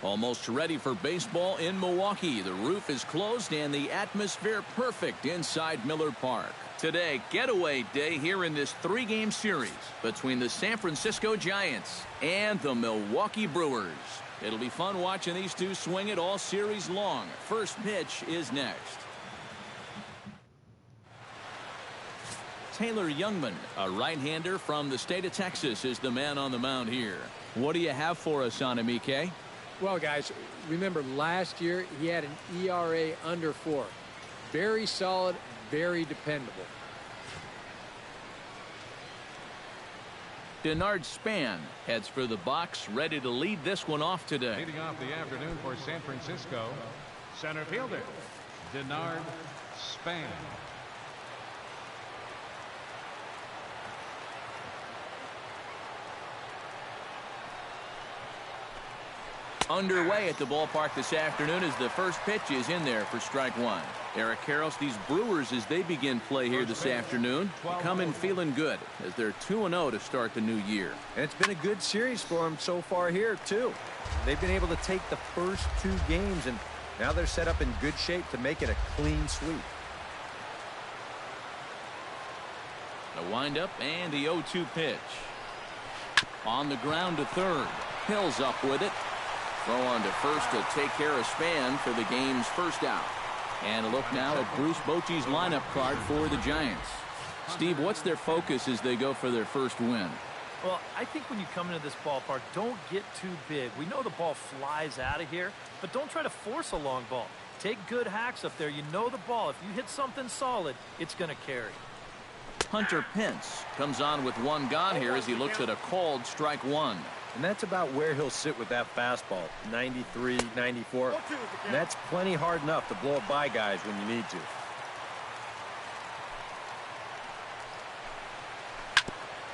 Almost ready for baseball in Milwaukee. The roof is closed and the atmosphere perfect inside Miller Park. Today, getaway day here in this three-game series between the San Francisco Giants and the Milwaukee Brewers. It'll be fun watching these two swing it all series long. First pitch is next. Taylor Youngman, a right-hander from the state of Texas, is the man on the mound here. What do you have for us on him, EK? Well, guys, remember last year he had an ERA under 4. Very solid, very dependable. Denard Span heads for the box, ready to lead this one off today. Leading off the afternoon for San Francisco, center fielder Denard Span. Underway at the ballpark this afternoon as the first pitch is in there for strike one. Eric Karros, these Brewers, as they begin play here this afternoon, come in feeling good as they're 2-0 to start the new year. And it's been a good series for them so far here, too. They've been able to take the first 2 games, and now they're set up in good shape to make it a clean sweep. The windup and the 0-2 pitch. On the ground to third. Hill's up with it. Throw on to first to take care of Span for the game's first out. And a look now at Bruce Bochy's lineup card for the Giants. Steve, what's their focus as they go for their first win? Well, I think when you come into this ballpark, don't get too big. We know the ball flies out of here, but don't try to force a long ball. Take good hacks up there. You know the ball. If you hit something solid, it's going to carry. Hunter Pence comes on with one gone here as he looks at a called strike one. And that's about where he'll sit with that fastball, 93, 94. And that's plenty hard enough to blow it by guys when you need to.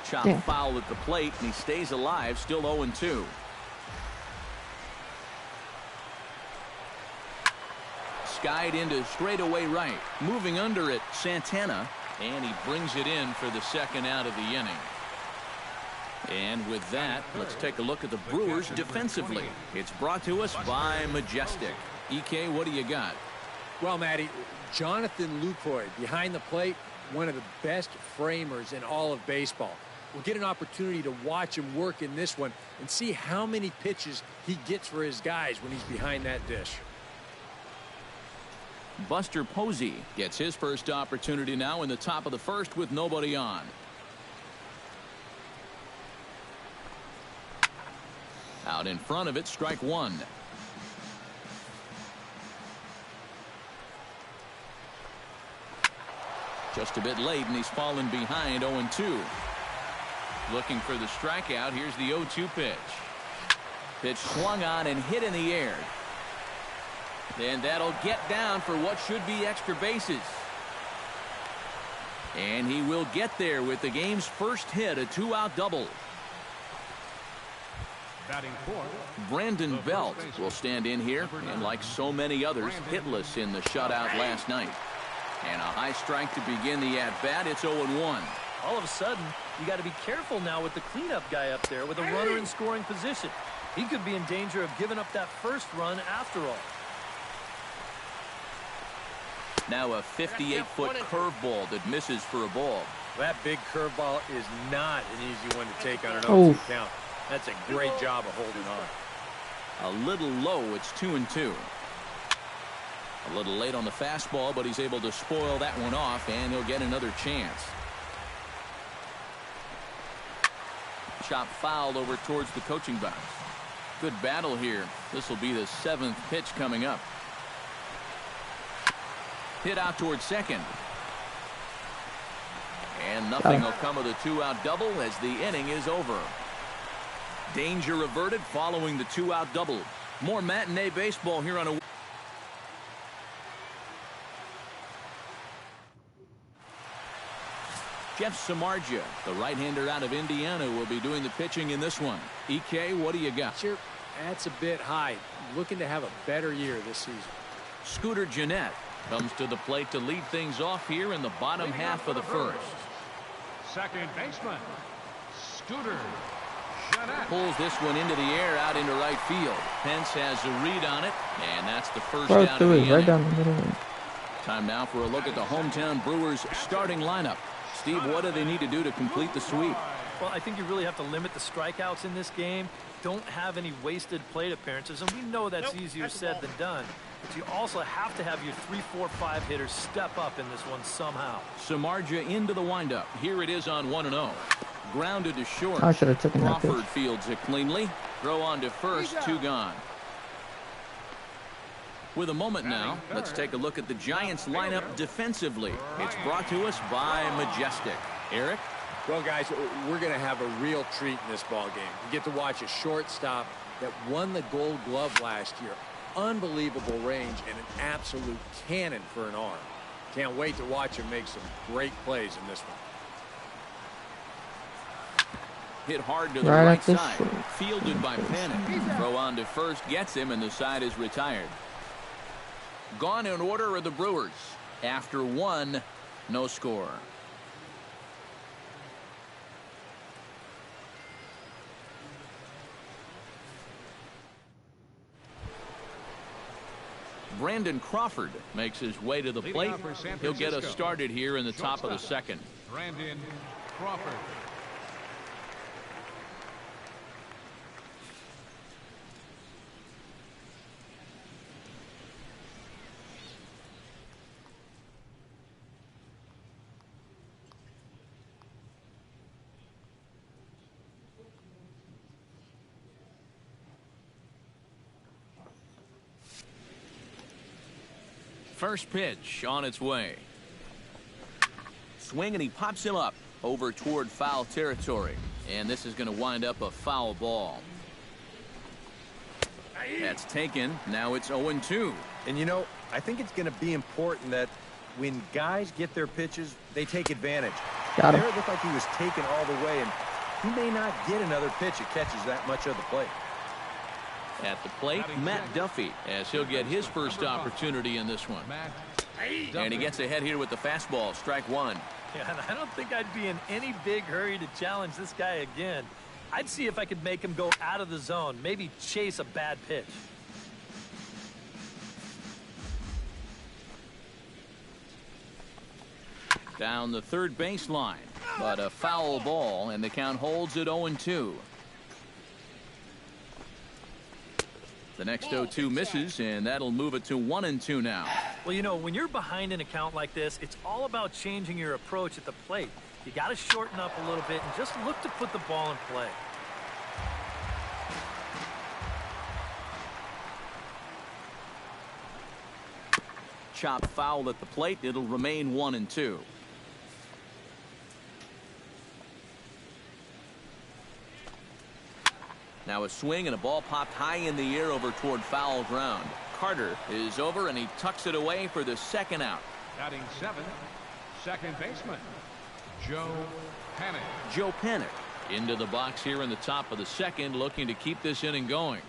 Chop foul at the plate, and he stays alive, still 0-2. Skied into straightaway right. Moving under it, Santana. And he brings it in for the second out of the inning. And with that, let's take a look at the Brewers defensively. It's brought to us by Majestic. EK, what do you got? Well, Matty, Jonathan Lucroy behind the plate, one of the best framers in all of baseball. We'll get an opportunity to watch him work in this one and see how many pitches he gets for his guys when he's behind that dish. Buster Posey gets his first opportunity now in the top of the first with nobody on. Out in front of it, strike one. Just a bit late, and he's fallen behind 0-2. Looking for the strikeout. Here's the 0-2 pitch. Pitch swung on and hit in the air. And that'll get down for what should be extra bases. And he will get there with the game's first hit, a 2-out double. Batting fourth, Brandon Belt will stand in here, and like so many others, hitless in the shutout last night. And a high strike to begin the at-bat. It's 0-1. All of a sudden, you got to be careful now with the cleanup guy up there with a runner in scoring position. He could be in danger of giving up that first run after all. Now a 58-foot curveball that misses for a ball. That big curveball is not an easy one to take on an 0-2 count. That's a great job of holding on. A little low. It's 2-2. A little late on the fastball, but he's able to spoil that one off, and he'll get another chance. Chop foul over towards the coaching box. Good battle here. This will be the 7th pitch coming up. Hit out towards second. And nothing will come of the 2-out double as the inning is over. Danger averted following the 2-out double. More matinee baseball here on a... Jeff Samardzija, the right-hander out of Indiana, will be doing the pitching in this one. EK, what do you got? Sure, that's a bit high. Looking to have a better year this season. Scooter Gennett comes to the plate to lead things off here in the bottom half of the first. second baseman, Scooter Pulls this one into the air out into right field. Pence has a read on it, and that's the first Bro, down of the right inning. down the middle. Time now for a look at the hometown Brewers starting lineup. Steve, what do they need to do to complete the sweep? Well, I think you really have to limit the strikeouts in this game. Don't have any wasted plate appearances, and we know that's easier said than done. But you also have to have your 3, 4, 5 hitters step up in this one somehow. Samardzija into the windup. Here it is on 1-0. Grounded to short. I should have taken that pitch. Crawford fields it cleanly. Throw on to first, 2 gone. With a moment now, let's take a look at the Giants lineup defensively. It's brought to us by Majestic. Eric? Well, guys, we're going to have a real treat in this ball game. You get to watch a shortstop that won the Gold Glove last year. Unbelievable range and an absolute cannon for an arm. Can't wait to watch him make some great plays in this one. Hit hard to the Right right at the side. short. Fielded by Panic. Throw on to first, gets him, and the side is retired. Gone in order are the Brewers. After 1, no score. Brandon Crawford makes his way to the plate. He'll get us started here in the top of the second. Brandon Crawford. First pitch on its way. Swing, and he pops him up over toward foul territory. And this is going to wind up a foul ball. That's taken. Now it's 0-2. And you know, I think it's going to be important that when guys get their pitches, they take advantage. Got him. There it looked like he was taken all the way, and he may not get another pitch that catches that much of the plate. At the plate, Matt Duffy, as he'll get his first opportunity in this one. And he gets ahead here with the fastball. Strike 1. Yeah, and I don't think I'd be in any big hurry to challenge this guy again. I'd see if I could make him go out of the zone, maybe chase a bad pitch. Down the third baseline, but a foul ball, and the count holds at 0-2. The next 0-2 misses, and that'll move it to 1-2 now. Well, you know, when you're behind an account like this, it's all about changing your approach at the plate. You got to shorten up a little bit and just look to put the ball in play. Chop foul at the plate. It'll remain 1-2. Now a swing, and a ball popped high in the air over toward foul ground. Carter is over, and he tucks it away for the second out. Batting 7th, second baseman, Joe Panic. Joe Panic into the box here in the top of the second, looking to keep this inning going.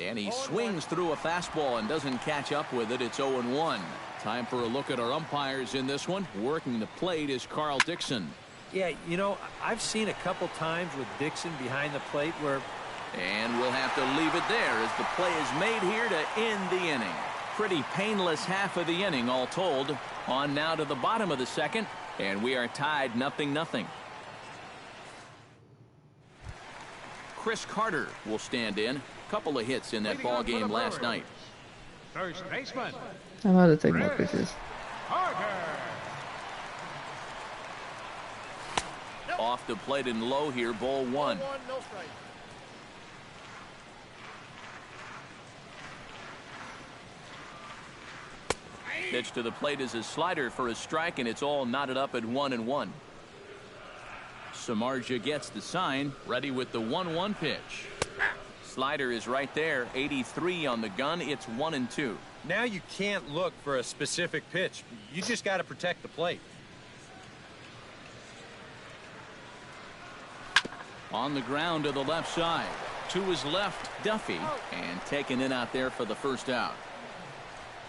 And he swings through a fastball and doesn't catch up with it. It's 0-1. Time for a look at our umpires in this one. Working the plate is Carl Dixon. Yeah, you know, I've seen a couple times with Dixon behind the plate where... And we'll have to leave it there as the play is made here to end the inning. Pretty painless half of the inning all told. On now to the bottom of the second, and we are tied 0-0. Chris Carter will stand in. Couple of hits in that ball game last night. First baseman, I'm about to take more pitches. Carter. Off the plate and low here, ball 1. Pitch to the plate is a slider for a strike, and it's all knotted up at 1-1. Samardzija gets the sign, ready with the 1-1 pitch. Slider is right there, 83 on the gun. It's 1-2. Now you can't look for a specific pitch. You just got to protect the plate. On the ground to the left side. To his left, Duffy, and taken in out there for the first out.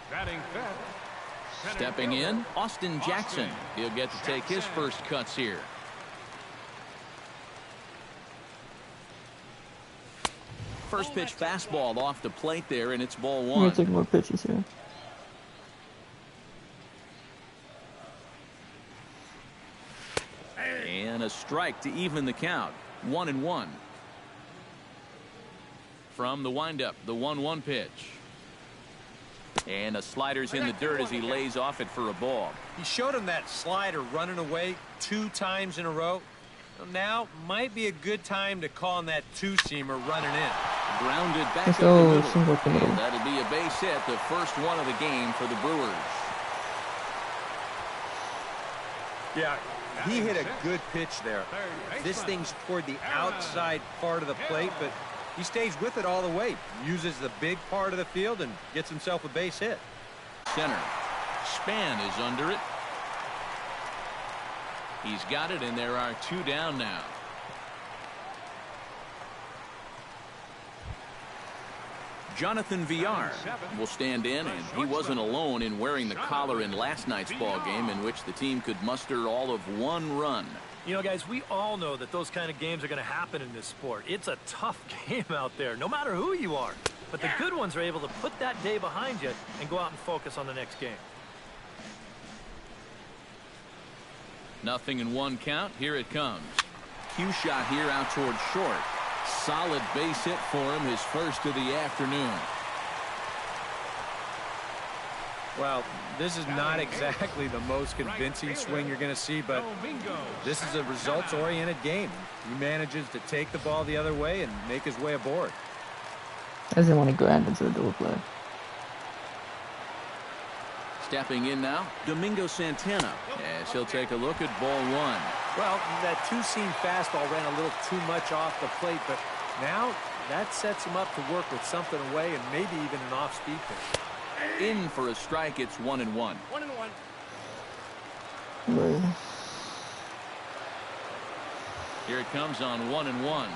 Batting fifth. Stepping in, Austin Jackson. He'll get to take his first cuts here. First pitch fastball off the plate there, and it's ball I'm one. gonna take more pitches here. And a strike to even the count. 1-1. From the windup, the 1-1 pitch. And a slider's in the dirt as he lays off it for a ball. He showed him that slider running away 2 times in a row. Now might be a good time to call on that two-seamer running in. Grounded back Let's up go, the middle. single up the middle. And that'll be a base hit, the first one of the game for the Brewers. Yeah, he hit a good pitch there. This thing's toward the outside part of the plate, but he stays with it all the way. Uses the big part of the field and gets himself a base hit. Center. Span is under it. He's got it, and there are 2 down now. Jonathan Villar will stand in, and he wasn't alone in wearing the collar in last night's ball game, in which the team could muster all of 1 run. You know, guys, we all know that those kind of games are going to happen in this sport. It's a tough game out there, no matter who you are. But the good ones are able to put that day behind you and go out and focus on the next game. 0-1 count. Here it comes. Cue shot here out towards short. Solid base hit for him, his first of the afternoon. Well, this is not exactly the most convincing swing you're going to see, but this is a results-oriented game. He manages to take the ball the other way and make his way aboard. Doesn't want to grab into the double play. Stepping in now, Domingo Santana, as he'll take a look at ball 1. Well, that two-seam fastball ran a little too much off the plate, but now that sets him up to work with something away and maybe even an off-speed pitch. In for a strike, it's 1-1. 1-1. Right. Here it comes on 1-1.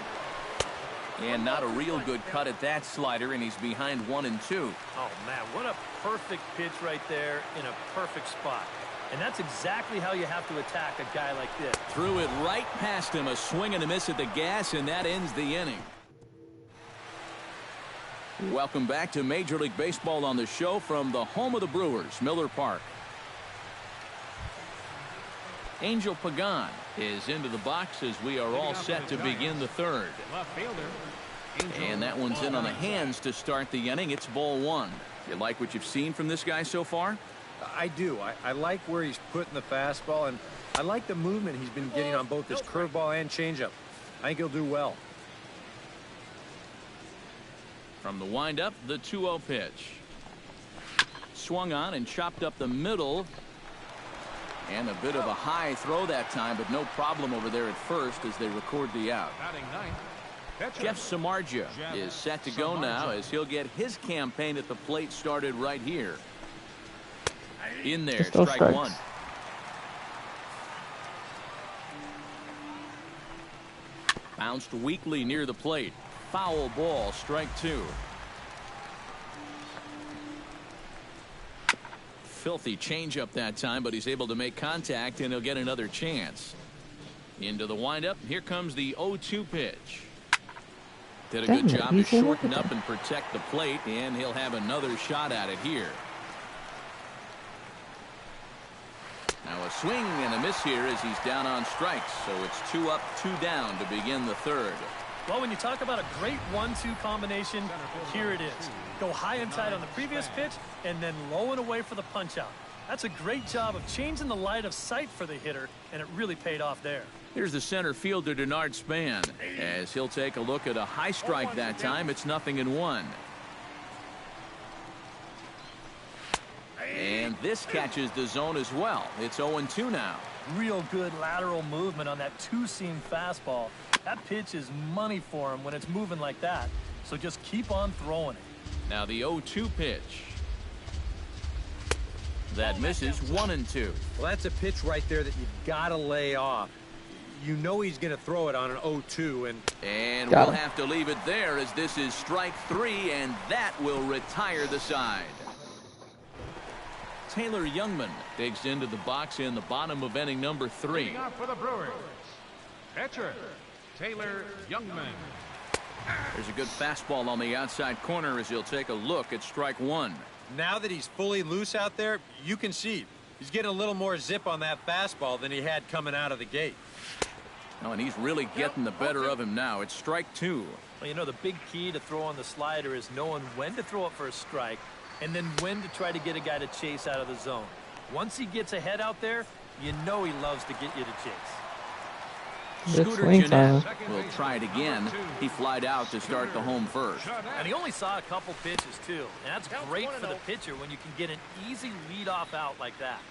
And not a real good cut at that slider, and he's behind 1-2. Oh, man, what a perfect pitch right there in a perfect spot. And that's exactly how you have to attack a guy like this. Threw it right past him, a swing and a miss at the gas, and that ends the inning. Welcome back to Major League Baseball on the show from the home of the Brewers, Miller Park. Angel Pagan is into the box as we are all set to begin the third. Left fielder. And that one's in on the hands to start the inning. It's ball 1. You like what you've seen from this guy so far? I do. I like where he's putting the fastball, and I like the movement he's been getting on both his curveball and changeup. I think he'll do well. From the windup, the 2-0 pitch. Swung on and chopped up the middle. And a bit of a high throw that time, but no problem over there at first as they record the out. Batting ninth. Pitcher. Jeff Samardzija is set to go now as he'll get his campaign at the plate started right here. In there, Just those strike strikes. 1. Bounced weakly near the plate. Foul ball, strike 2. Filthy changeup that time, but he's able to make contact, and he'll get another chance. Into the windup. Here comes the 0-2 pitch. Did a good job to shorten up and protect the plate, and he'll have another shot at it here. Now a swing and a miss here as he's down on strikes, so it's 2 up, 2 down to begin the third. Well, when you talk about a great 1-2 combination, here it is. Go high and tight on the previous pitch and then low and away for the punch out. That's a great job of changing the line of sight for the hitter, and it really paid off there. Here's the center fielder, Denard Span, as he'll take a look at a high strike that time. It's 0-1. And this catches the zone as well. It's 0-2 now. Real good lateral movement on that two-seam fastball. That pitch is money for him when it's moving like that. So just keep on throwing it. Now the 0-2 pitch. That misses 1-2. Well, that's a pitch right there that you've got to lay off. you know he's going to throw it on an 0-2. And we'll have to leave it there as this is strike 3, and that will retire the side. Taylor Youngman digs into the box in the bottom of inning number 3. Leading off for the Brewers, pitcher Taylor Youngman. There's a good fastball on the outside corner as he'll take a look at strike 1. Now that he's fully loose out there, you can see he's getting a little more zip on that fastball than he had coming out of the gate. Oh, and he's really getting the better of him now. It's strike 2. Well, you know, the big key to throw on the slider is knowing when to throw it for a strike and then when to try to get a guy to chase out of the zone. Once he gets ahead out there, you know he loves to get you to chase. Scooter Gennett will try it again. He flied out to start the home first. And he only saw a couple pitches, too. And that's great for the pitcher when you can get an easy leadoff out like that.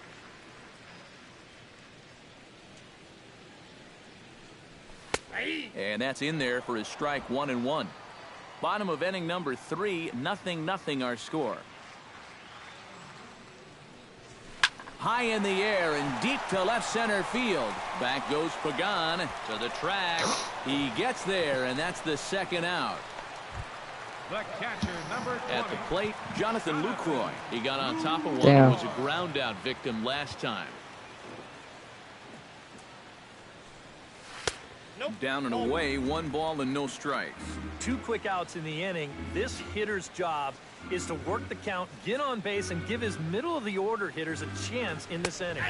And that's in there for his strike 1-1. Bottom of inning number 3, 0-0 our score. High in the air and deep to left center field. Back goes Pagan to the track. He gets there, and that's the second out. The catcher, number 20. At the plate, Jonathan Lucroy. He got on top of one who was a ground out victim last time. Down and away, 1 ball and no strikes. 2 quick outs in the inning. This hitter's job is to work the count, get on base, and give his middle of the order hitters a chance in this inning.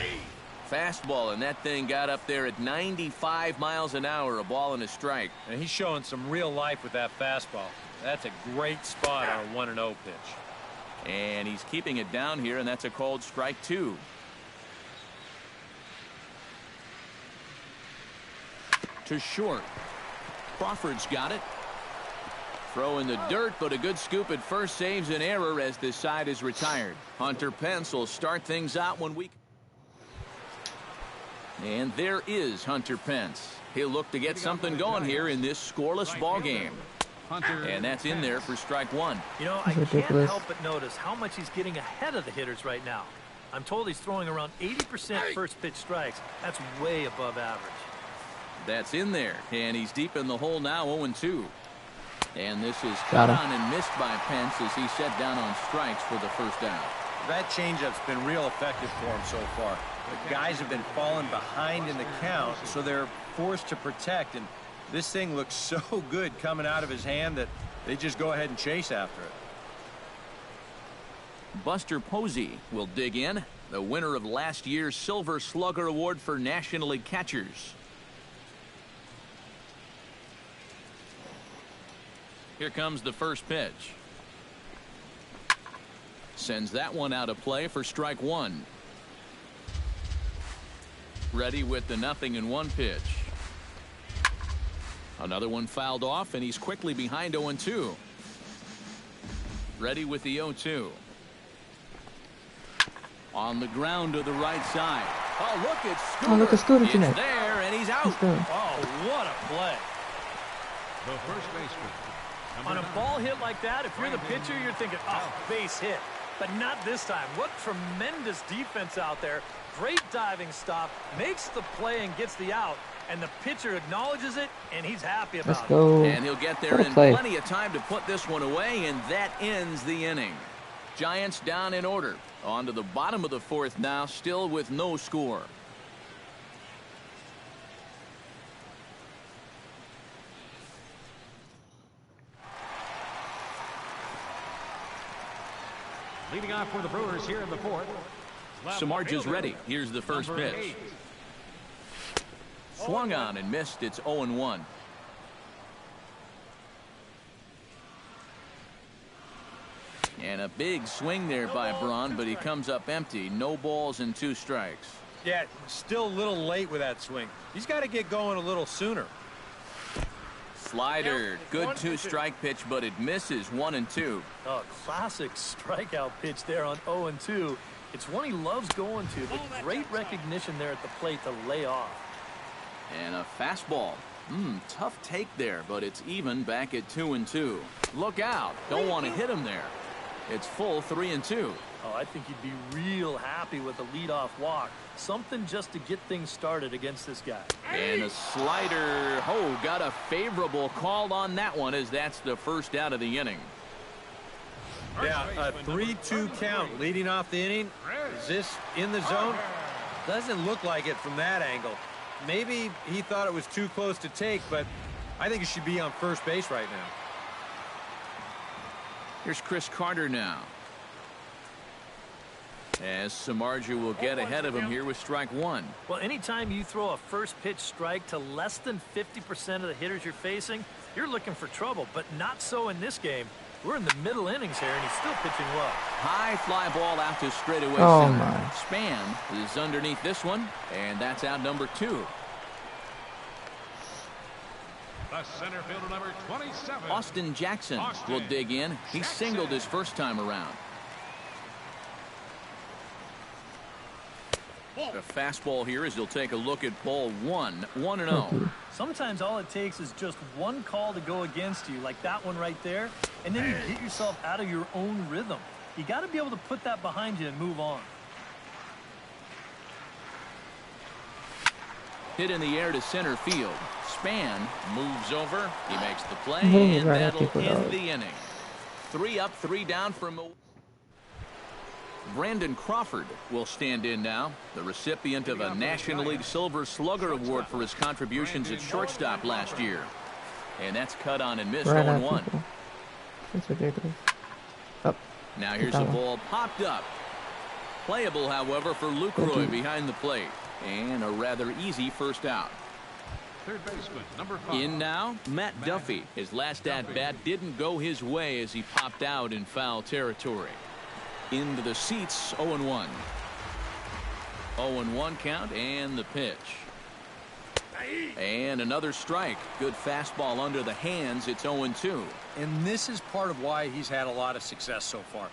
Fastball, and that thing got up there at 95 miles an hour, a ball and a strike. And he's showing some real life with that fastball. That's a great spot on a 1-0 pitch. And he's keeping it down here, and that's a called strike 2. To short. Crawford's got it. Throw in the dirt, but a good scoop at first saves an error as this side is retired. Hunter Pence will start things out when we... And there is Hunter Pence. He'll look to get something going here in this scoreless ball game. And that's in there for strike 1. You know, I can't help but notice how much he's getting ahead of the hitters right now. I'm told he's throwing around 80% first pitch strikes. That's way above average. That's in there, and he's deep in the hole now, 0-2. And this is cut on and missed by Pence as he set down on strikes for the first out. That changeup's been real effective for him so far. The guys have been falling behind in the count, so they're forced to protect. And this thing looks so good coming out of his hand that they just go ahead and chase after it. Buster Posey will dig in, the winner of last year's Silver Slugger Award for National League catchers. Here comes the first pitch. Sends that one out of play for strike 1. Ready with the 0-1 pitch. Another one fouled off, and he's quickly behind 0-2. Ready with the 0-2. On the ground to the right side. Oh, look at Scooter. Oh, look at Scooter. It's there, and he's out. Oh, what a play. The first baseman. On a ball hit like that, if you're the pitcher, you're thinking, oh, base hit. But not this time. What tremendous defense out there. Great diving stop. Makes the play and gets the out. And the pitcher acknowledges it, and he's happy about Let's go. it. And he'll get there in plenty of time to put this one away, and that ends the inning. Giants down in order. On to the bottom of the 4th now, still with no score. Leading off for the Brewers here in the 4th. Samardzija's ready. Here's the first pitch. 8. Swung on and missed. It's 0-1. And a big swing there by Braun, but he comes up empty. No balls and 2 strikes. Yeah, still a little late with that swing. He's got to get going a little sooner. Slider. Good 2-strike pitch, but it misses 1-2. Oh, classic strikeout pitch there on 0-2. It's one he loves going to, but great recognition there at the plate to lay off. And a fastball. Tough take there, but it's even back at 2-2. Look out. Don't want to hit him there. It's full 3-2. Oh, I think he'd be real happy with a leadoff walk. Something just to get things started against this guy. And a slider. Oh, got a favorable call on that one, as that's the first out of the inning. Yeah, a 3-2 count leading off the inning. Is this in the zone? Doesn't look like it from that angle. Maybe he thought it was too close to take, but I think it should be on first base right now. Here's Chris Carter now, as Samardzija will get ahead of him here with strike one. Well, anytime you throw a first pitch strike to less than 50% of the hitters you're facing, you're looking for trouble, but not so in this game. We're in the middle innings here, and he's still pitching well. High fly ball out to straightaway Oh, center. my. Span is underneath this one, and that's out number 2. The center fielder, number 27. Austin Jackson will dig in. He singled his first time around. The fastball here as he'll take a look at ball 1, 1-0. Sometimes all it takes is just one call to go against you, like that one right there, and then you get yourself out of your own rhythm. You got to be able to put that behind you and move on. Hit in the air to center field. Span moves over. He makes the play, and that'll end the inning. 3 up, 3 down for Milwaukee. Brandon Crawford will stand in now, the recipient of a National League Silver Slugger Award for his contributions at shortstop last year. And that's cut on and missed, 0-1. That's ridiculous. Oh, now here's a ball popped up. Playable, however, for Lucroy behind the plate. And a rather easy first out. Third baseman, number 5. In now, Matt Duffy. His last at-bat didn't go his way as he popped out in foul territory. Into the seats, 0-1. 0-1 count, and the pitch. And another strike. Good fastball under the hands. It's 0-2. And this is part of why he's had a lot of success so far.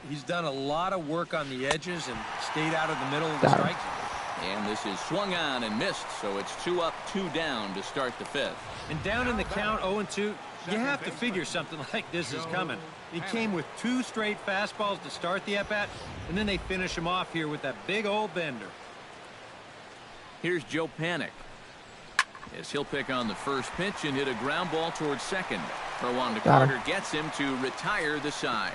He's done a lot of work on the edges and stayed out of the middle of the strike zone. And this is swung on and missed, so it's 2 up, 2 down to start the 5th. And down in the count, 0-2, you have to figure something like this is coming. He came with 2 straight fastballs to start the at-bat, and then they finish him off here with that big old bender. Here's Joe Panik, as he'll pick on the first pitch and hit a ground ball towards second. Throw on to Carter gets him to retire the side.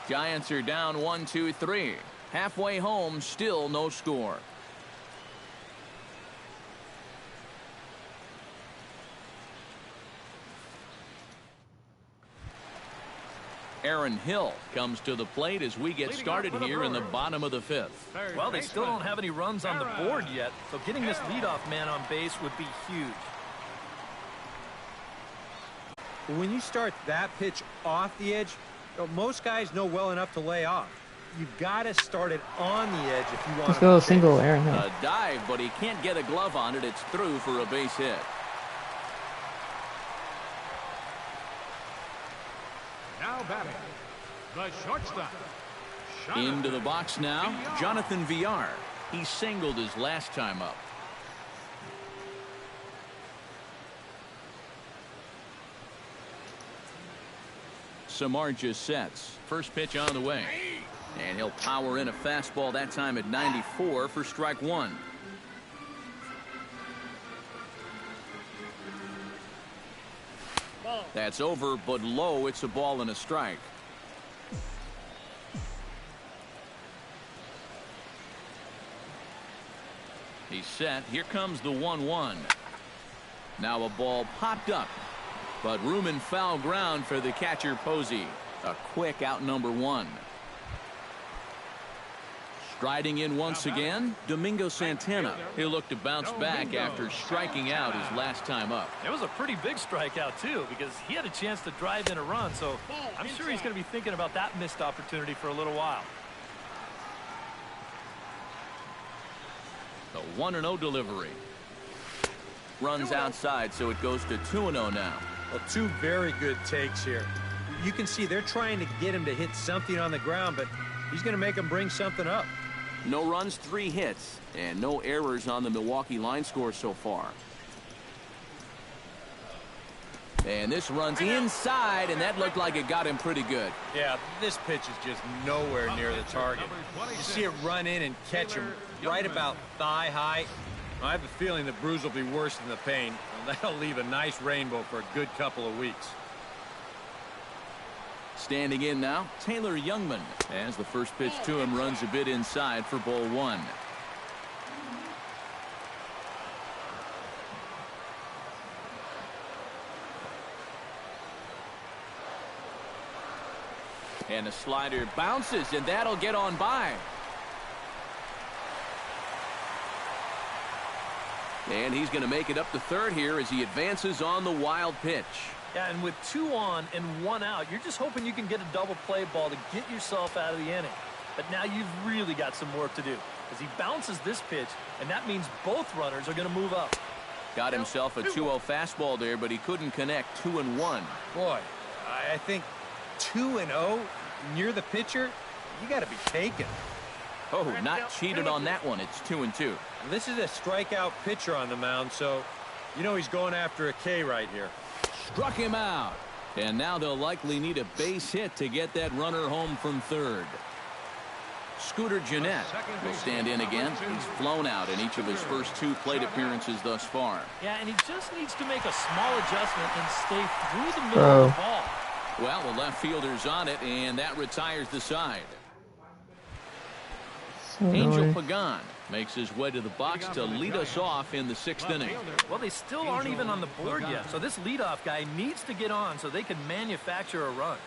Giants are down 1-2-3. Halfway home, still no score. Aaron Hill comes to the plate as we get started here in the bottom of the 5th. Well, they still don't have any runs on the board yet, so getting this leadoff man on base would be huge. When you start that pitch off the edge, most guys know well enough to lay off. You've got to start it on the edge if you want to. Let's go single, Aaron Hill. A dive, but he can't get a glove on it. It's through for a base hit. Now batting, the shortstop. Into the box now, Jonathan Villar. He singled his last time up. Samardzija sets. First pitch on the way. And he'll power in a fastball that time at 94 for strike 1. That's over, but low. It's a ball and a strike. He's set. Here comes the 1-1. Now a ball popped up, but room and foul ground for the catcher Posey. A quick out number 1. Striding in once again, Domingo Santana. He'll look to bounce back after striking out his last time up. It was a pretty big strikeout, too, because he had a chance to drive in a run, so I'm sure he's going to be thinking about that missed opportunity for a little while. The 1-0 delivery. Runs outside, so it goes to 2-0 now. Well, 2 very good takes here. You can see they're trying to get him to hit something on the ground, but he's going to make him bring something up. No runs, 3 hits, and no errors on the Milwaukee line score so far. And this runs inside, and that looked like it got him pretty good. Yeah, this pitch is just nowhere near the target. You see it run in and catch him right about thigh high. I have a feeling the bruise will be worse than the pain. And that'll leave a nice rainbow for a good couple of weeks. Standing in now, Taylor Youngman, as the first pitch to him runs a bit inside for ball one. And a slider bounces, and that'll get on by. And he's going to make it up to third here as he advances on the wild pitch. Yeah, and with 2 on and 1 out, you're just hoping you can get a double play ball to get yourself out of the inning. But now you've really got some work to do as he bounces this pitch, and that means both runners are going to move up. Got himself a 2-0 fastball there, but he couldn't connect. 2-1. Boy, I think 2-0 near the pitcher, you got to be taken. Oh, not cheated on that one. It's 2-2. This is a strikeout pitcher on the mound, so you know he's going after a K right here. Struck him out. And now they'll likely need a base hit to get that runner home from third. Scooter Gennett will stand in again. He's flown out in each of his first 2 plate appearances thus far. Yeah, and he just needs to make a small adjustment and stay through the middle of the ball. Well, the left fielder's on it, and that retires the side. Angel Pagan makes his way to the box to lead us off in the 6th inning. Well, they still aren't even on the board yet, so this leadoff guy needs to get on so they can manufacture a run.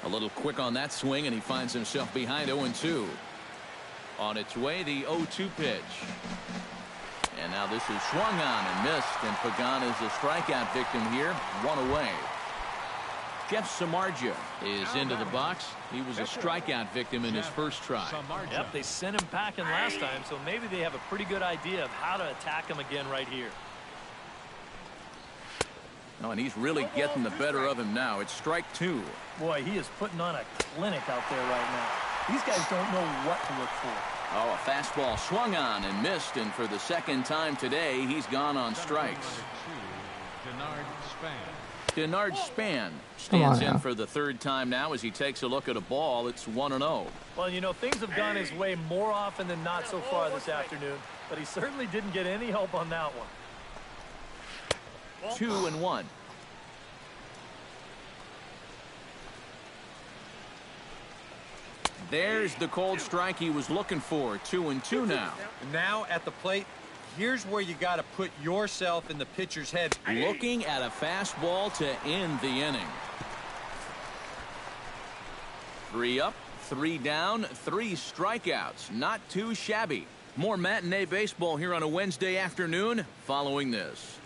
A little quick on that swing, and he finds himself behind 0-2. On its way, the 0-2 pitch. And now this is swung on and missed, and Pagan is a strikeout victim here. 1 away. Jeff Samardzija is into the box. He was a strikeout victim in his first try. Yep, they sent him packing last time, so maybe they have a pretty good idea of how to attack him again right here. Oh, and he's really getting the better of him now. It's strike 2. Boy, he is putting on a clinic out there right now. These guys don't know what to look for. Oh, a fastball swung on and missed, and for the 2nd time today, he's gone on strikes. Denard Span stands in for the 3rd time now as he takes a look at a ball. It's 1-0. Well, you know, things have gone his way more often than not so far this afternoon, but he certainly didn't get any help on that one. 2-1. There's the cold strike he was looking for. 2-2 now. Now at the plate, here's where you got to put yourself in the pitcher's head. Looking at a fastball to end the inning. 3 up, 3 down, 3 strikeouts. Not too shabby. More matinee baseball here on a Wednesday afternoon following this.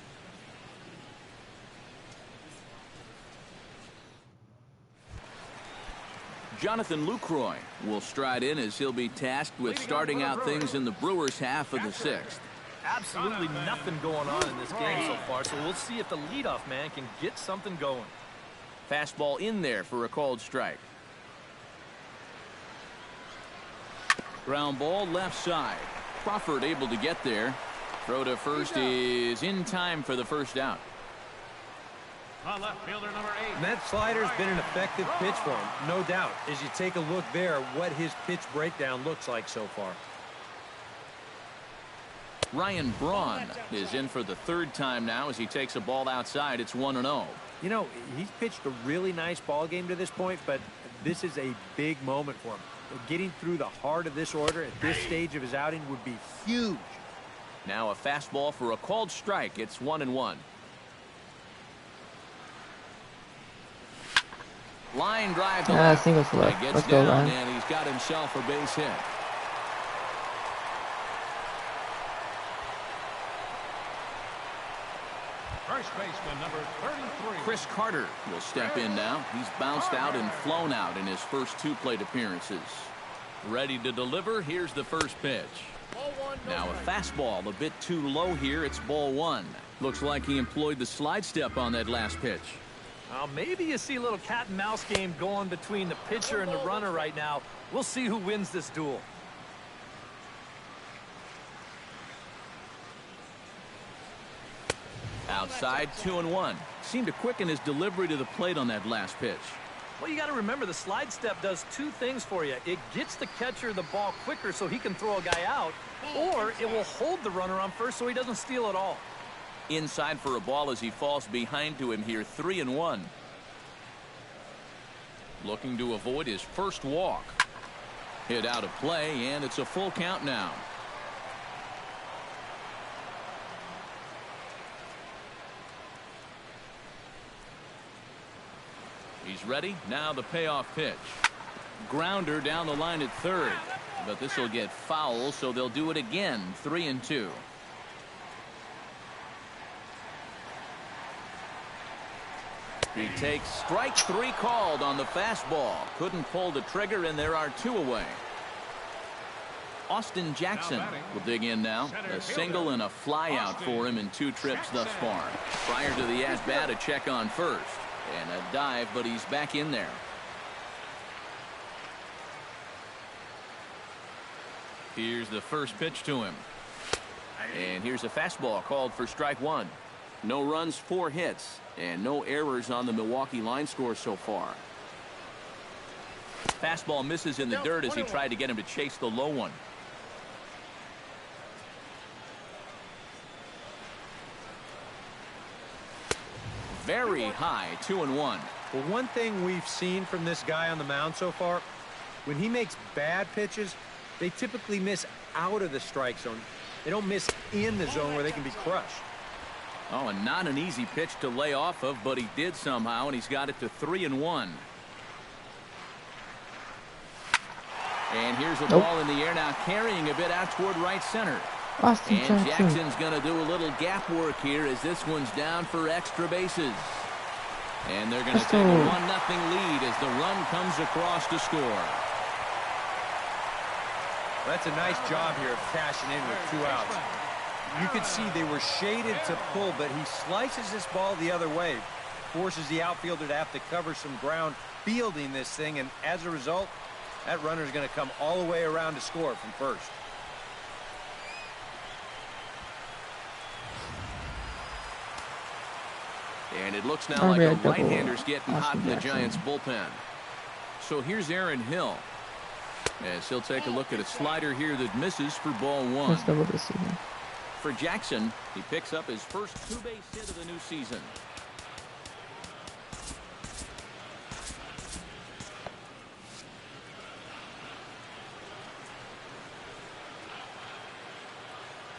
Jonathan Lucroy will stride in as he'll be tasked with starting out things in the Brewers half of the 6th. Absolutely nothing going on in this game so far, so we'll see if the leadoff man can get something going. Fastball in there for a called strike. Ground ball left side. Crawford able to get there. Throw to first is in time for the first out. Left fielder number 8. And that slider's been an effective pitch for him, no doubt, as you take a look there what his pitch breakdown looks like so far. Ryan Braun is in for the 3rd time now as he takes a ball outside. It's 1-0. You know, he's pitched a really nice ball game to this point, but this is a big moment for him. Getting through the heart of this order at this stage of his outing would be huge. Now a fastball for a called strike. It's 1-1. Line drive to left. Single to left. Gets Let's go, down, Ryan. and he's got himself a base hit. First baseman number 33. Chris Carter will step in now. He's bounced out and flown out in his first 2 plate appearances. Ready to deliver. Here's the first pitch. Now a fastball a bit too low here. It's ball 1. Looks like he employed the slide step on that last pitch. Maybe you see a little cat and mouse game going between the pitcher and the runner right now. We'll see who wins this duel. Outside, 2-1. Seemed to quicken his delivery to the plate on that last pitch. Well, you got to remember the slide step does two things for you. It gets the catcher the ball quicker so he can throw a guy out, or it will hold the runner on first so he doesn't steal it all. Inside for a ball as he falls behind to him here, 3-1. Looking to avoid his first walk. Hit out of play, and it's a full count now. He's ready. Now the payoff pitch. Grounder down the line at third. But this will get foul, so they'll do it again. 3-2. He takes strike three called on the fastball. Couldn't pull the trigger, and there are two away. Austin Jackson will dig in now. A single and a fly out for him in 2 trips thus far. Prior to the at-bat, a check on first. And a dive, but he's back in there. Here's the first pitch to him. And here's a fastball called for strike 1. No runs, 4 hits, and no errors on the Milwaukee line score so far. Fastball misses in the dirt as he tried to get him to chase the low one. Very high, 2-1. Well, one thing we've seen from this guy on the mound so far, when he makes bad pitches, they typically miss out of the strike zone. They don't miss in the zone where they can be crushed. Oh, and not an easy pitch to lay off of, but he did somehow, and he's got it to 3-1. And here's a ball in the air now, carrying a bit out toward right center. Austin And Jackson. Jackson's going to do a little gap work here as this one's down for extra bases. And they're going to take a 1-0 lead as the run comes across to score. Well, that's a nice job here of cashing in with 2 outs. You could see they were shaded to pull, but he slices this ball the other way, forces the outfielder to have to cover some ground fielding this thing, and as a result, that runner's going to come all the way around to score from first. And it looks now like a right-hander's getting hot in the Giants' bullpen. So here's Aaron Hill. As he'll take a look at a slider here that misses for ball 1. Let's double this season. For Jackson, he picks up his first 2-base hit of the new season.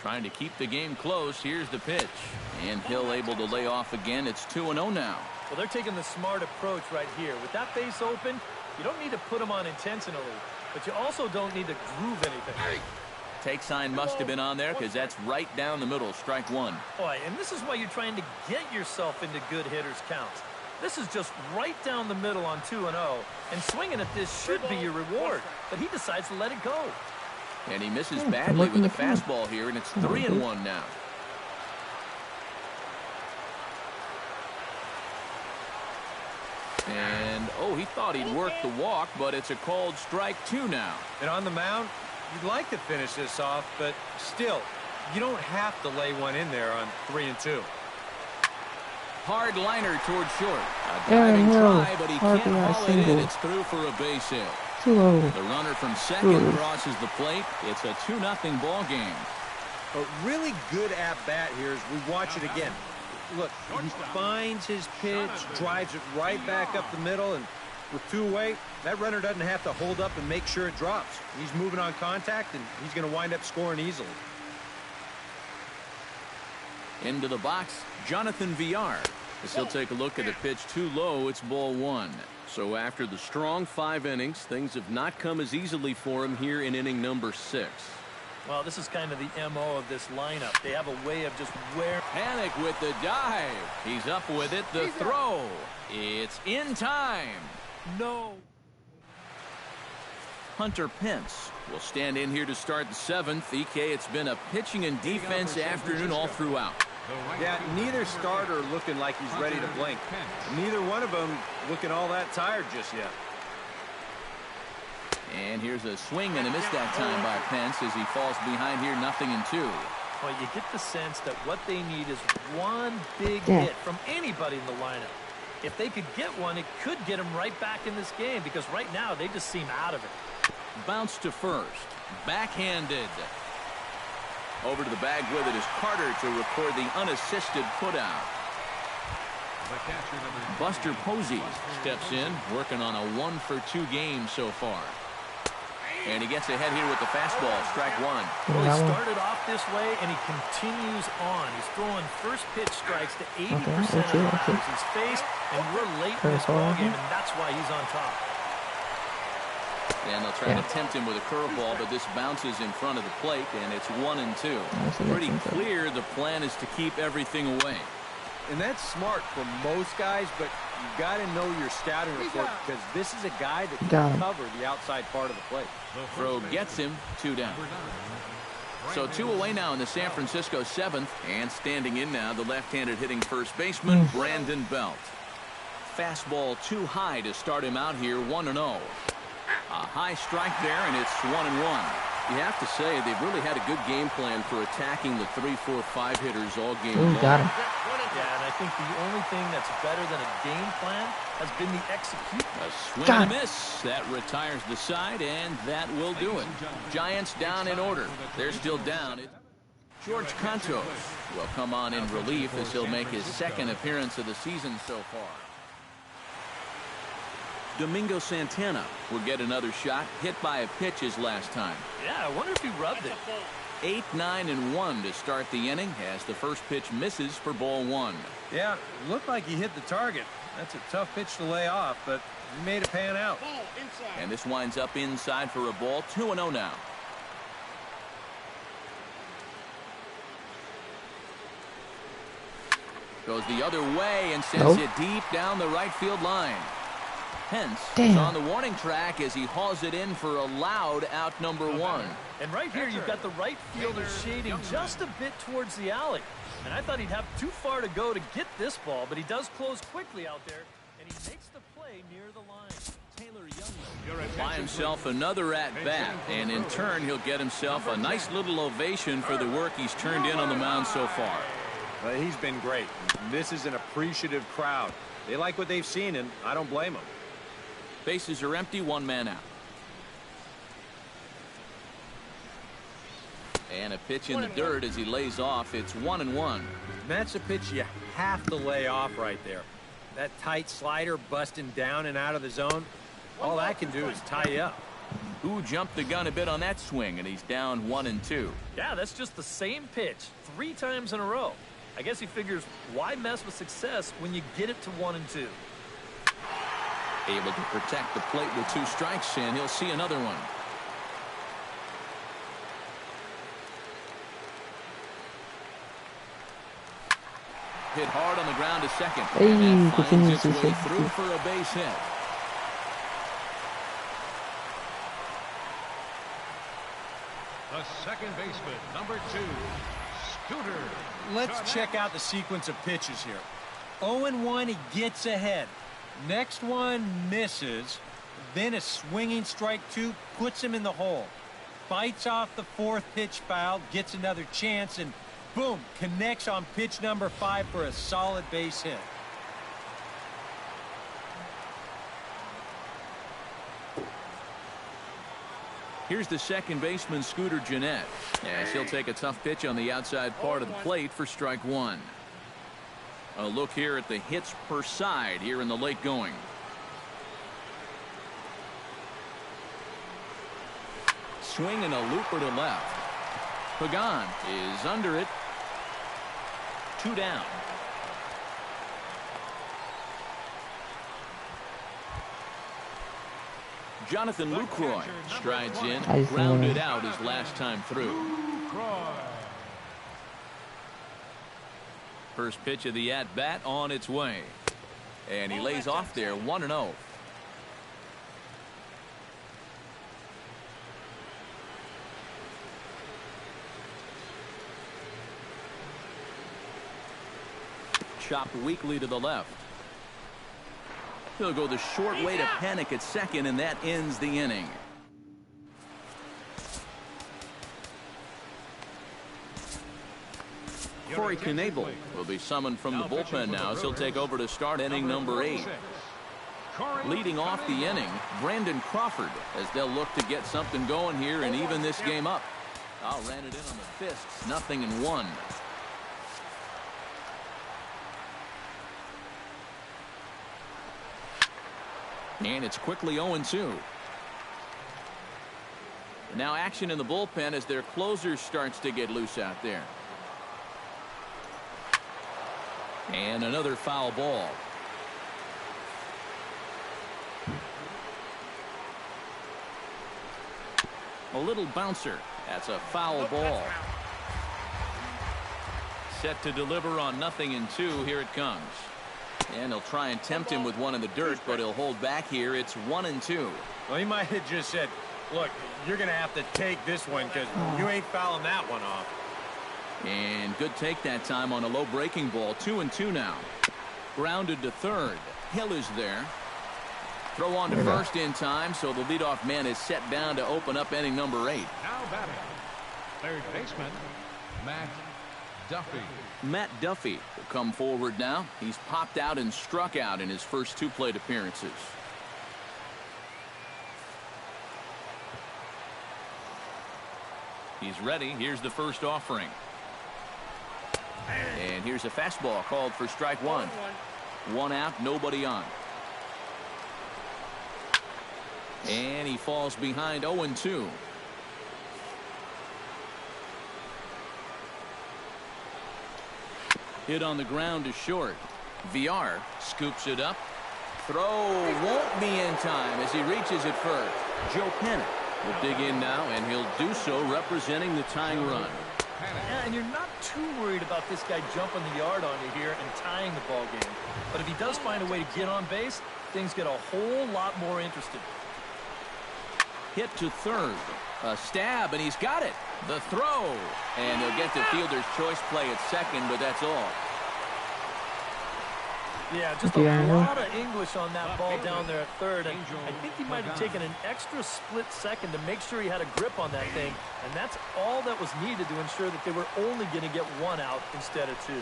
Trying to keep the game close. Here's the pitch. And Hill able to lay off again. It's 2-0 now. Well, they're taking the smart approach right here. With that base open, you don't need to put them on intentionally, but you also don't need to groove anything. Take sign must have been on there because that's right down the middle. Strike 1. Boy, and this is why you're trying to get yourself into good hitters' counts. This is just right down the middle on 2-0, and swinging at this should be your reward, but he decides to let it go. And he misses badly with the fastball here, and it's 3-1 now. And, oh, he thought he'd work the walk, but it's a called strike 2 now. And on the mound, you'd like to finish this off, but still, you don't have to lay one in there on 3-2. Hard liner toward short. A Aaron diving Hill, try, but he hard can't line haul it in. single. It's through for a base hit. Too low. The runner from second crosses the plate. It's a 2-0 ball game. A really good at-bat here as we watch it again. Look, he finds his pitch, drives it right back up the middle, and with 2 away, that runner doesn't have to hold up and make sure it drops. He's moving on contact, and he's going to wind up scoring easily. Into the box, Jonathan Villar. As he'll take a look at a pitch too low, it's ball 1. So after the strong 5 innings, things have not come as easily for him here in inning number 6. Well, this is kind of the MO of this lineup. They have a way of just wearing. Panic with the dive. He's up with it. The throw. It's in time. No. Hunter Pence will stand in here to start the 7th. EK, it's been a pitching and defense afternoon all throughout. Yeah, neither starter looking like he's ready to blink. Neither one of them looking all that tired just yet. And here's a swing and a miss that time by Pence as he falls behind here, 0-2. Well, you get the sense that what they need is one big hit from anybody in the lineup. If they could get one, it could get them right back in this game because right now they just seem out of it. Bounce to first. Backhanded. Over to the bag with it is Carter to record the unassisted putout. Buster Posey steps in, working on a 1-for-2 game so far. And he gets ahead here with the fastball, strike one. Well, he started off this way, and he continues on. He's throwing first pitch strikes to 80% of the batters he's faced, and we're late in this ballgame, and that's why he's on top. And they'll try to tempt him with a curveball, but this bounces in front of the plate, and it's 1-2. Pretty clear the plan is to keep everything away. And that's smart for most guys, but you've got to know your scouting report because this is a guy that can cover the outside part of the plate. Throw gets him, 2 down. So 2 away now in the San Francisco 7th, and standing in now the left-handed hitting first baseman, Brandon Belt. Fastball too high to start him out here, 1-0. A high strike there, and it's 1-1. You have to say they've really had a good game plan for attacking the 3, 4, 5 hitters all game long. Got him. Yeah, and I think the only thing that's better than a game plan has been the execution. A swing and a miss. That retires the side, and that will do it. Giants down in order. They're still down. George Cantos will come on in relief as he'll make his 2nd appearance of the season so far. Domingo Santana will get another shot, hit by a pitch his last time. Yeah, I wonder if he rubbed it. 8, 9, and 1 to start the inning as the first pitch misses for ball 1. Yeah, looked like he hit the target. That's a tough pitch to lay off, but he made it pan out. And this winds up inside for a ball, 2-0 now. Goes the other way and sends it deep down the right field line. Hence is on the warning track as he hauls it in for a loud out number 1. And right here you've got the right fielder shading just a bit towards the alley. And I thought he'd have too far to go to get this ball, but he does close quickly out there, and he makes the play near the line. Taylor Young by himself another at-bat, and in turn he'll get himself a nice little ovation for the work he's turned in on the mound so far. Well, he's been great. This is an appreciative crowd. They like what they've seen, and I don't blame them. Bases are empty, 1 man out. And a pitch in the dirt as he lays off. It's 1-1. That's a pitch you have to lay off right there. That tight slider busting down and out of the zone, all that can do is tie you up. Who jumped the gun a bit on that swing, and he's down 1-2. Yeah, that's just the same pitch 3 times in a row. I guess he figures why mess with success when you get it to 1-2. Able to protect the plate with 2 strikes, and he'll see another one. Hit hard on the ground to second. And that finds its way through for a base hit. The second baseman, number 2, Scooter. Let's check out the sequence of pitches here. 0-1, he gets ahead. Next one misses. Then a swinging strike 2 puts him in the hole. Bites off the 4th pitch foul, gets another chance, and boom, connects on pitch number 5 for a solid base hit. Here's the second baseman, Scooter Gennett, as he'll take a tough pitch on the outside part of the plate for strike 1. A look here at the hits per side here in the late going. Swing and a looper to left. Pagan is under it. 2 down. Jonathan Lucroy strides in, grounded out his last time through. First pitch of the at-bat on its way. And he lays off there, 1-0. Chopped weakly to the left. He'll go the short way to Panic at second, and that ends the inning. Corey Knebel will be summoned from the bullpen now as he'll take over to start inning number 8. Leading off the inning, Brandon Crawford, as they'll look to get something going here and even this game up. Ran it in on the fists, 0-1. And it's quickly 0-2. Now action in the bullpen as their closer starts to get loose out there. And another foul ball. A little bouncer. That's a foul ball. Set to deliver on 0-2. Here it comes. And he'll try and tempt him with one in the dirt, but he'll hold back here. It's 1-2. Well, he might have just said, look, you're going to have to take this one because you ain't fouling that one off. And good take that time on a low breaking ball. 2-2 now. Grounded to third. Hill is there. Throw on to first in time, so the leadoff man is set down to open up inning number 8. Now batting, third baseman, Matt Duffy. Matt Duffy will come forward now. He's popped out and struck out in his first 2 plate appearances. He's ready. Here's the first offering. And here's a fastball called for strike 1. 1 out, nobody on. And he falls behind 0-2. Hit on the ground to short. VR scoops it up. Throw won't be in time as he reaches it first. Joe Panic will dig in now, and he'll do so representing the tying run. Yeah, and you're not too worried about this guy jumping the yard on you here and tying the ball game. But if he does find a way to get on base, things get a whole lot more interesting. Hit to third. A stab, and he's got it. The throw. And he'll get the fielder's choice play at second, but that's all. Yeah, just a lot of English on that ball down there at third. And I think he might have taken an extra split second to make sure he had a grip on that thing. And that's all that was needed to ensure that they were only going to get 1 out instead of 2.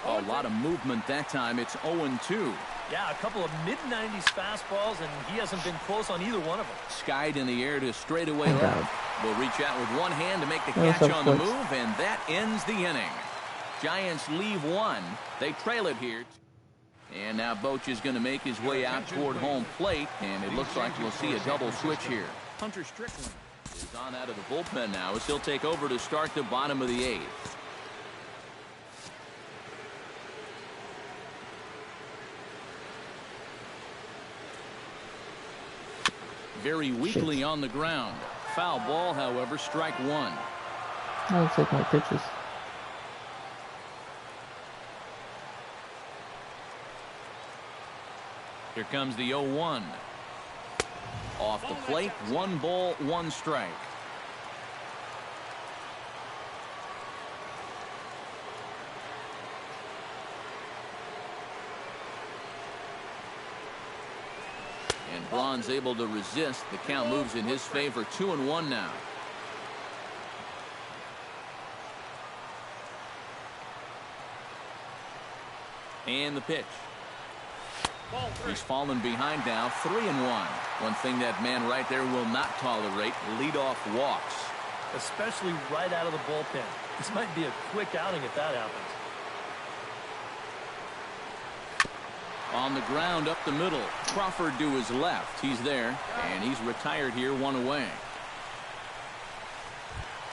A lot of movement that time. It's 0-2. Yeah, a couple of mid-90s fastballs, and he hasn't been close on either one of them. Skied in the air to straightaway left. Will reach out with one hand to make the catch on the move, and that ends the inning. Giants leave 1. They trail it here. And now Boch is going to make his way out toward home plate, and it looks like we'll see a double switch here. Hunter Strickland is on out of the bullpen now as he'll take over to start the bottom of the 8th. Very weakly on the ground. Foul ball, however, strike 1. I'll take my pitches. Here comes the 0-1. Off the plate, 1 ball, 1 strike. And Braun's able to resist. The count moves in his favor. 2-1 now. And the pitch. He's fallen behind now. 3-1. One thing that man right there will not tolerate: leadoff walks. Especially right out of the bullpen. This might be a quick outing if that happens. On the ground up the middle. Crawford to his left. He's there, and he's retired here, 1 away.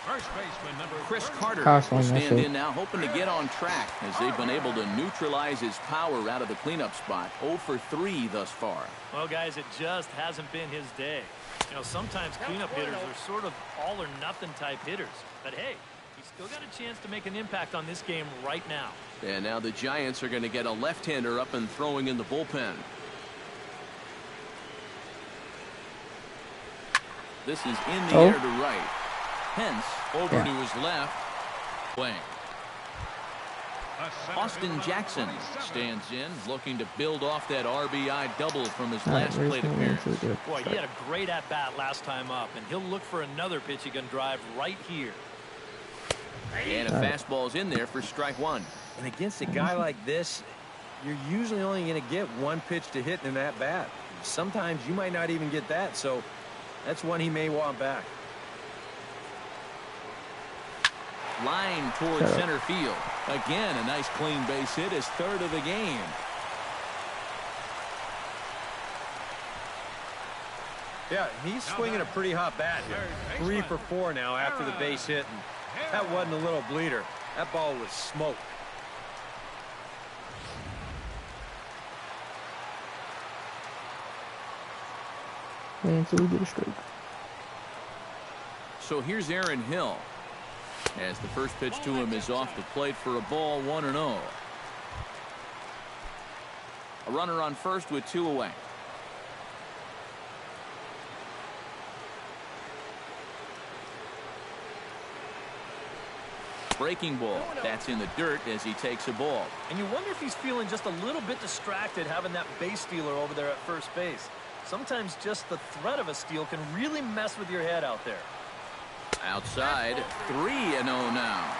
First baseman number Chris Carter will stand in now, hoping to get on track as they've been able to neutralize his power out of the cleanup spot. 0 for 3 thus far. Well, guys, it just hasn't been his day. You know, sometimes cleanup hitters are sort of all or nothing type hitters. But hey, he's still got a chance to make an impact on this game right now. And now the Giants are going to get a left-hander up and throwing in the bullpen. This is in the air to right. Hence, over to his left. Wing. Austin Jackson stands in, looking to build off that RBI double from his last plate appearance. Boy, he had a great at-bat last time up, and he'll look for another pitch he can drive right here. And a fastball's in there for strike one. And against a guy like this, you're usually only going to get one pitch to hit in that bat. Sometimes you might not even get that, so that's one he may want back. Line towards center field. Again, a nice clean base hit, his third of the game. Yeah, he's swinging a pretty hot bat here. 3 for 4 now after the base hit. And that wasn't a little bleeder. That ball was smoke. And so we get a strike. So here's Aaron Hill. As the first pitch to him is off the plate for a ball, 1-0. A runner on first with 2 away. Breaking ball. That's in the dirt as he takes a ball. And you wonder if he's feeling just a little bbit distracted having that base stealer over there at first base. Sometimes just the threat of a steal can really mess with your head out there. Outside, 3-0 now.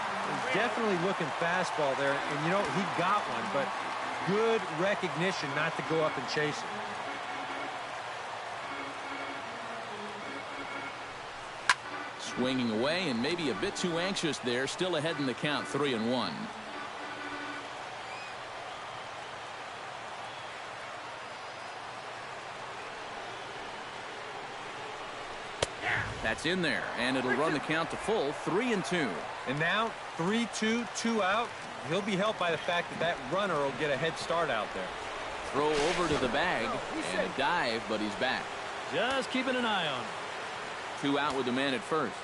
Definitely looking fastball there. And, you know, he got one, but good recognition not to go up and chase it. Swinging away and maybe a bit too anxious there. Still ahead in the count, 3-1. That's in there, and it'll run the count to full, 3-2. And now 3-2, 2 out. He'll be helped by the fact that that runner will get a head start out there. Throw over to the bag and a dive, but he's back. Just keeping an eye on him. 2 out with the man at first.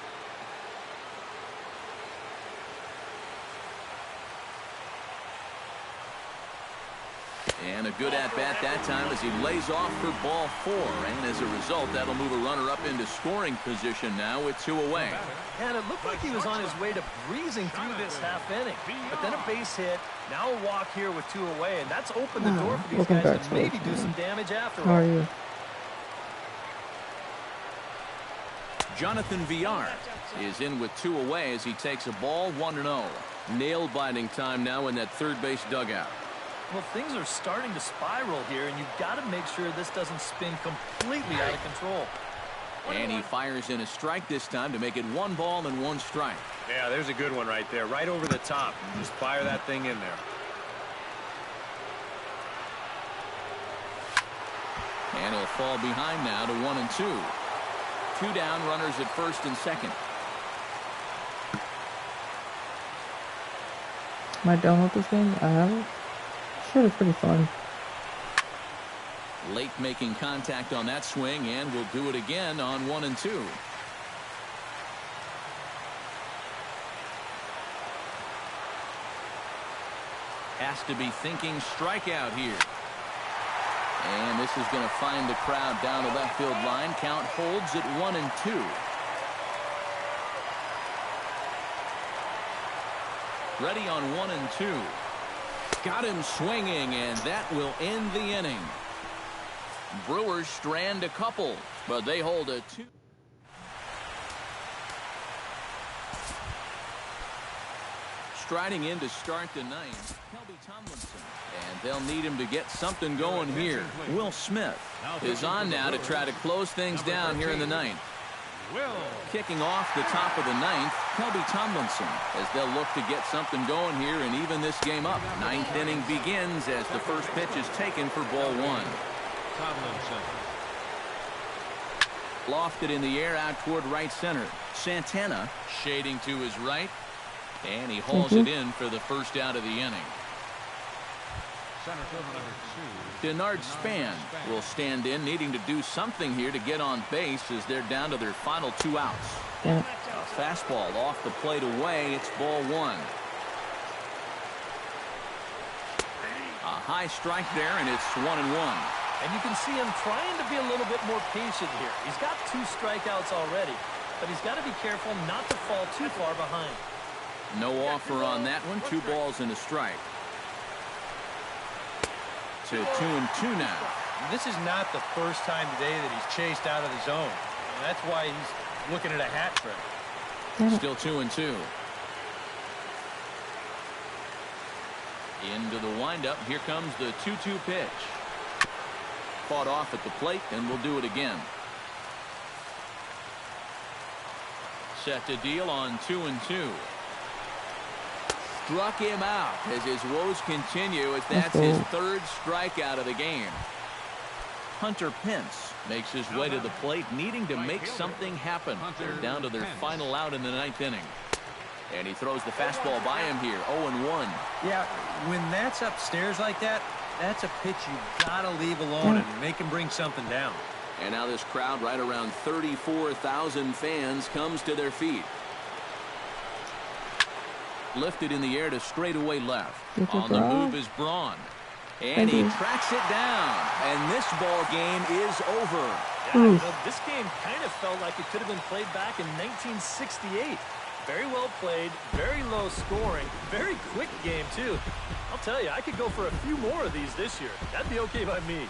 And a good at-bat that time as he lays off for ball 4. And as a result, that'll move a runner up into scoring position now with 2 away. And it looked like he was on his way to breezing through this half inning. But then a base hit, now a walk here with 2 away. And that's opened the door for these guys to maybe do some damage after all. How are you? Jonathan Villar is in with 2 away as he takes a ball, 1-0. Nail-biting time now in that third base dugout. Well, things are starting to spiral here, and you've got to make sure this doesn't spin completely out of control. And he fires in a strike this time to make it 1 ball and 1 strike. Yeah, there's a good one right there, right over the top. Just fire that thing in there. And he'll fall behind now to 1-2. 2 down, runners at first and second. Am I done with this game? I haven't. Sure, it's pretty fun. Late making contact on that swing, and we'll do it again on 1-2. Has to be thinking strikeout here. And this is going to find the crowd down the left field line. Count holds at 1-2. Ready on 1-2. Got him swinging, and that will end the inning. Brewers strand a couple, but they hold a 2. Striding in to start the ninth, Kelby Tomlinson. And they'll need him to get something going here. Will Smith is on now to try to close things down here in the ninth. Kicking off the top of the ninth, Kelby Tomlinson, as they'll look to get something going here and even this game up. Ninth inning begins as the first pitch is taken for ball 1. Tomlinson. Lofted in the air out toward right center. Santana shading to his right, and he hauls it in for the first out of the inning. Center fielder number 2. Denard Span will stand in, needing to do something here to get on base as they're down to their final 2 outs. Yeah. A fastball off the plate away. It's ball 1. A high strike there, and it's 1-1. And you can see him trying to be a little bit more patient here. He's got 2 strikeouts already, but he's got to be careful not to fall too far behind. No offer on that one. 2 balls and a strike. To 2-2 now. This is not the first time today that he's chased out of the zone. And that's why he's looking at a hat trick. Still 2-2. Into the windup. Here comes the 2-2 pitch. Fought off at the plate, and we'll do it again. Set to deal on 2-2. Struck him out as his woes continue, as that's his third strikeout of the game. Hunter Pence makes his way to the plate, needing to make something happen. They're down to their final out in the 9th inning. And he throws the fastball by him here, 0-1. Yeah, when that's upstairs like that, that's a pitch you got to leave alone and make him bring something down. And now this crowd, right around 34,000 fans, comes to their feet. Lifted in the air to straightaway left. On the move is Braun. And he tracks it down. And this ball game is over. Yeah, this game kind of felt like it could have been played back in 1968. Very well played, very low scoring, very quick game, too. I'll tell you, I could go for a few more of these this year. That'd be okay by me.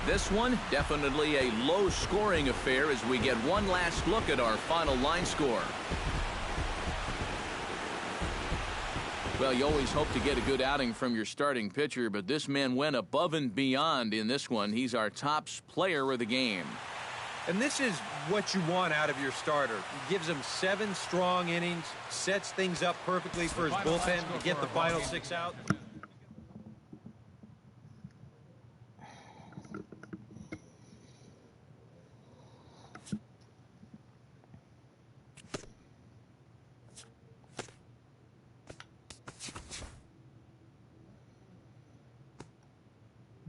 This one, definitely a low-scoring affair as we get one last look at our final line score. Well, you always hope to get a good outing from your starting pitcher, but this man went above and beyond in this one. He's our top player of the game. And this is what you want out of your starter. He gives him 7 strong innings, sets things up perfectly for his bullpen to get the final 6 out.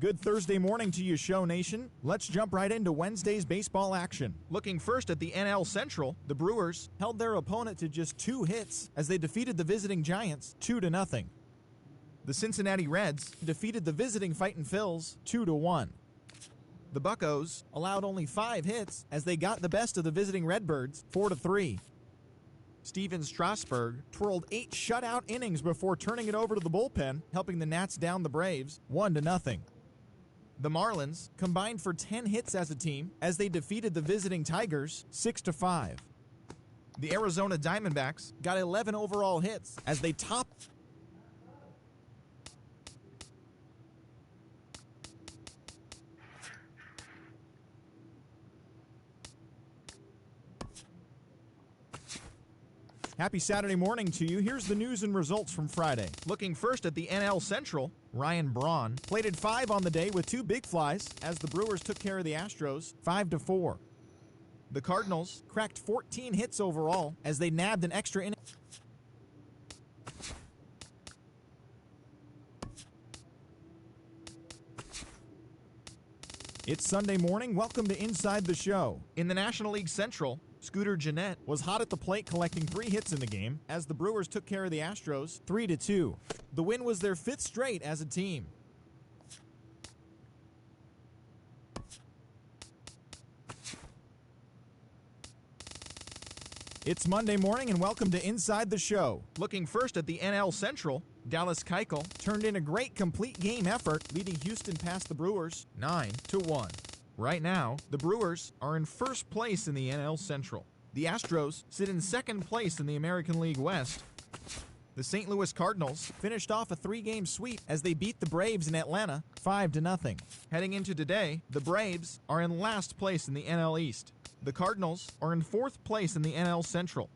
Good Thursday morning to you, Show Nation. Let's jump right into Wednesday's baseball action. Looking first at the NL Central, the Brewers held their opponent to just 2 hits as they defeated the visiting Giants 2-0. The Cincinnati Reds defeated the visiting Fightin' Phils 2-1. The Buccos allowed only 5 hits as they got the best of the visiting Redbirds 4-3. Steven Strasburg twirled 8 shutout innings before turning it over to the bullpen, helping the Nats down the Braves 1-0. The Marlins combined for 10 hits as a team as they defeated the visiting Tigers 6-5. The Arizona Diamondbacks got 11 overall hits as they topped Happy Saturday morning to you. Here's the news and results from Friday. Looking first at the NL Central, Ryan Braun plated 5 on the day with 2 big flies as the Brewers took care of the Astros 5-4. The Cardinals cracked 14 hits overall as they nabbed an extra inning. It's Sunday morning. Welcome to Inside the Show. In the National League Central, Scooter Gennett was hot at the plate collecting 3 hits in the game as the Brewers took care of the Astros 3-2. The win was their 5th straight as a team. It's Monday morning and welcome to Inside the Show. Looking first at the NL Central, Dallas Keuchel turned in a great complete game effort, leading Houston past the Brewers 9-1. Right now, the Brewers are in first place in the NL Central. The Astros sit in second place in the American League West. The St. Louis Cardinals finished off a 3-game sweep as they beat the Braves in Atlanta 5-0. Heading into today, the Braves are in last place in the NL East. The Cardinals are in 4th place in the NL Central.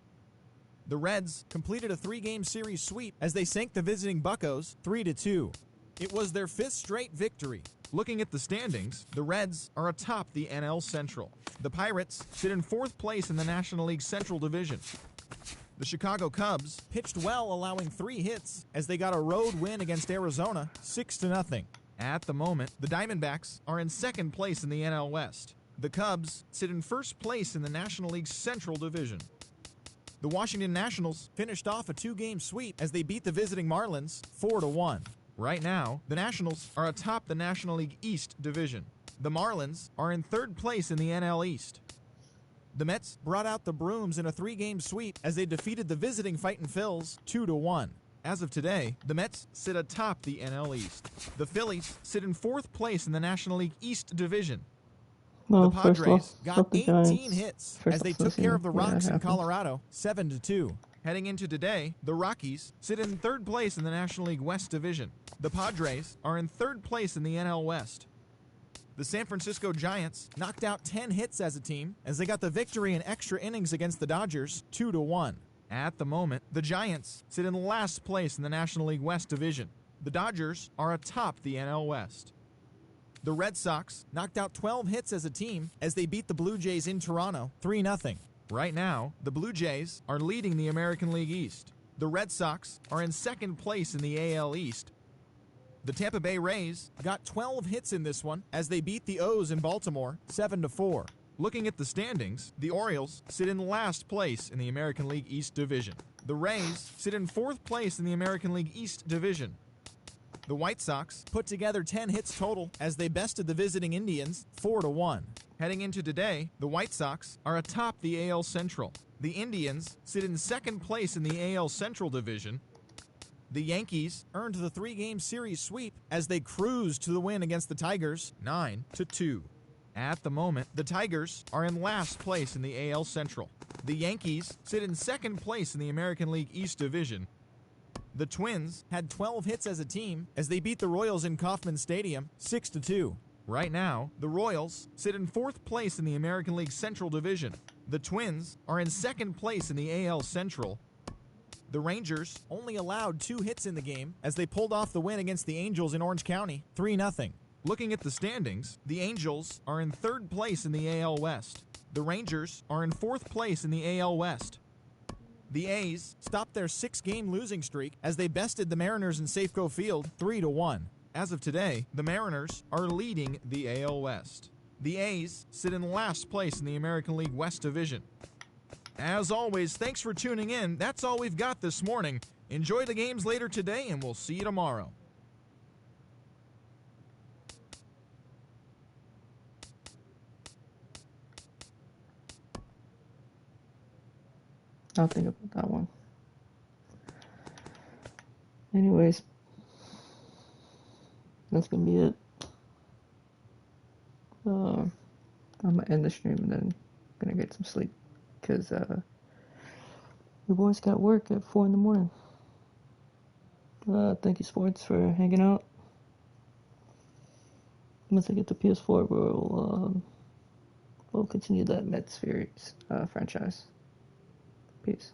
The Reds completed a 3-game series sweep as they sank the visiting Buccos 3-2. It was their 5th straight victory. Looking at the standings, the Reds are atop the NL Central. The Pirates sit in 4th place in the National League Central Division. The Chicago Cubs pitched well, allowing 3 hits as they got a road win against Arizona 6-0. At the moment, the Diamondbacks are in 2nd place in the NL West. The Cubs sit in 1st place in the National League Central Division. The Washington Nationals finished off a 2-game sweep as they beat the visiting Marlins 4-1. Right now, the Nationals are atop the National League East division. The Marlins are in 3rd place in the NL East. The Mets brought out the brooms in a 3-game sweep as they defeated the visiting Fightin' Phils 2-1. As of today, the Mets sit atop the NL East. The Phillies sit in 4th place in the National League East division. Well, The Padres got the 18 Giants. hits First as they loss took this care year. of the Yeah, Rocks that in happens. Colorado 7-2. Heading into today, the Rockies sit in 3rd place in the National League West division. The Padres are in 3rd place in the NL West. The San Francisco Giants knocked out 10 hits as a team as they got the victory in extra innings against the Dodgers 2-1. At the moment, the Giants sit in last place in the National League West division. The Dodgers are atop the NL West. The Red Sox knocked out 12 hits as a team as they beat the Blue Jays in Toronto 3-0. Right now, the Blue Jays are leading the American League East. The Red Sox are in 2nd place in the AL East. The Tampa Bay Rays got 12 hits in this one as they beat the O's in Baltimore 7-4. Looking at the standings, the Orioles sit in last place in the American League East division. The Rays sit in 4th place in the American League East division. The White Sox put together 10 hits total as they bested the visiting Indians 4-1. Heading into today, the White Sox are atop the AL Central. The Indians sit in 2nd place in the AL Central division. The Yankees earned the 3-game series sweep as they cruised to the win against the Tigers 9-2. At the moment, the Tigers are in last place in the AL Central. The Yankees sit in 2nd place in the American League East division. The Twins had 12 hits as a team as they beat the Royals in Kauffman Stadium 6-2. Right now, the Royals sit in 4th place in the American League Central division. The Twins are in 2nd place in the AL Central. The Rangers only allowed 2 hits in the game as they pulled off the win against the Angels in Orange County 3-0. Looking at the standings, the Angels are in 3rd place in the AL West. The Rangers are in 4th place in the AL West. The A's stopped their 6-game losing streak as they bested the Mariners in Safeco Field 3-1. As of today, the Mariners are leading the AL West. The A's sit in last place in the American League West division. As always, thanks for tuning in. That's all we've got this morning. Enjoy the games later today, and we'll see you tomorrow. I'll think about that one. Anyways, that's gonna be it. I'm gonna end the stream and then gonna get some sleep because your boys got work at 4 in the morning. Thank you, sports, for hanging out. Once I get the PS4, we'll continue that Mets series franchise. Peace.